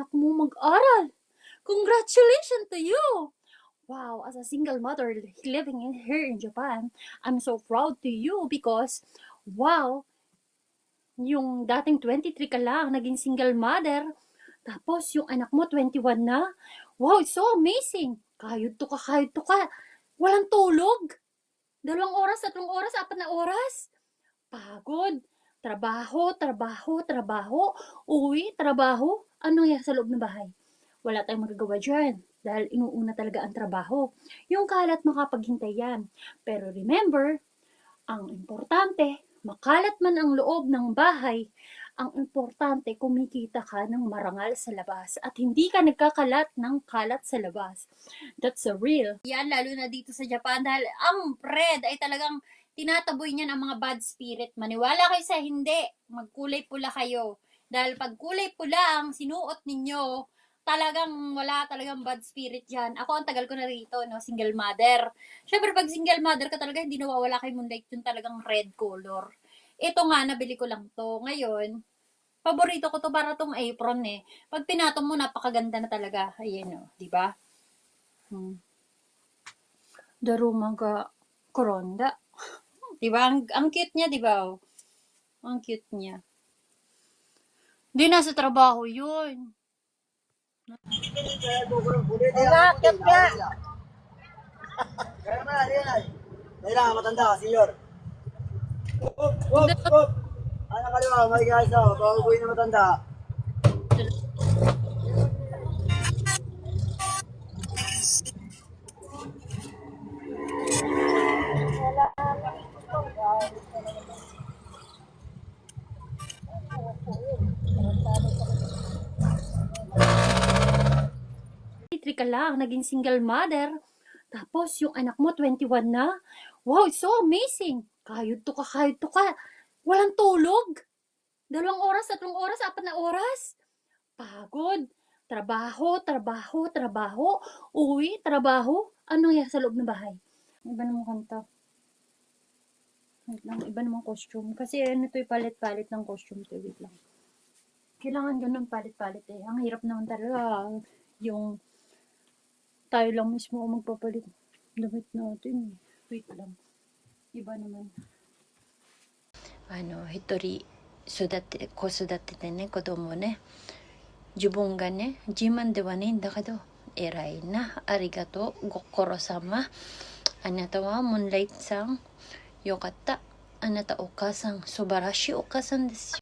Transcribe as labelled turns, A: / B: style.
A: anak mo mag-aral. Congratulations to you! Wow, as a single mother living here in Japan, I'm so proud to you because, wow, yung dating 23 ka lang, naging single mother, tapos yung anak mo 21 na. Wow, it's so amazing. Kahit to ka. Walang tulog. 2 oras, 3 oras, 4 na oras. Pagod. Trabaho. Uwi, trabaho. Ano nangyari sa loob ng bahay? Wala tayong magagawa dyan. Dahil inuuna talaga ang trabaho. Yung kalat makapaghintay yan. Pero remember, ang importante, makalat man ang loob ng bahay, ang importante kumikita ka ng marangal sa labas at hindi ka nagkakalat ng kalat sa labas. That's a real. Yan, lalo na dito sa Japan dahil ang bread ay talagang tinataboy niyan ang mga bad spirit. Maniwala kayo sa hindi, magkulay pula kayo. Dahil pag kulay pula ang sinuot ninyo, talagang wala talagang bad spirit yan. Ako, ang tagal ko na rito, no, single mother. Syempre, pag single mother ka talaga, hindi nawawala kay Moonlight yung talagang red color. Ito nga, nabili ko lang to. Ngayon, paborito ko to para tong apron eh. Pag pinatong mo, napakaganda na talaga. Ayan o, di ba? Darumaga koronda. Di ba? Ang cute niya, di ba? Oh? Ang cute niya. Di nasa trabaho yun.
B: Bakit nga? Kailangan matanda, senyor. Up. Ano kaliwa, may guys, paubuhin na matanda.
A: Ka lang, naging single mother. Tapos yung anak mo 21 na. Wow, it's so amazing. Kahit to ka. Walang tulog. 2 oras, 3 oras, 4 na oras. Pagod. Trabaho. Uwi, trabaho. Ano nangyari sa loob ng bahay? Iba namang kanta. Wait lang, iba namang costume. Kasi ano to, palit-palit ng costume to. Wait lang. Kailangan ganun palit-palit eh. Ang hirap naman talaga yung tayo lang mismo ang magpapalit damit natin. Wait lang. Iba naman.
C: 一人子育てでね、子供ね、自分がね、自慢ではないんだけど、偉いな、ありがとう、ご苦労様。あなたはムーンライトさん、よかった。あなたお母さん、素晴らしいお母さんですよ。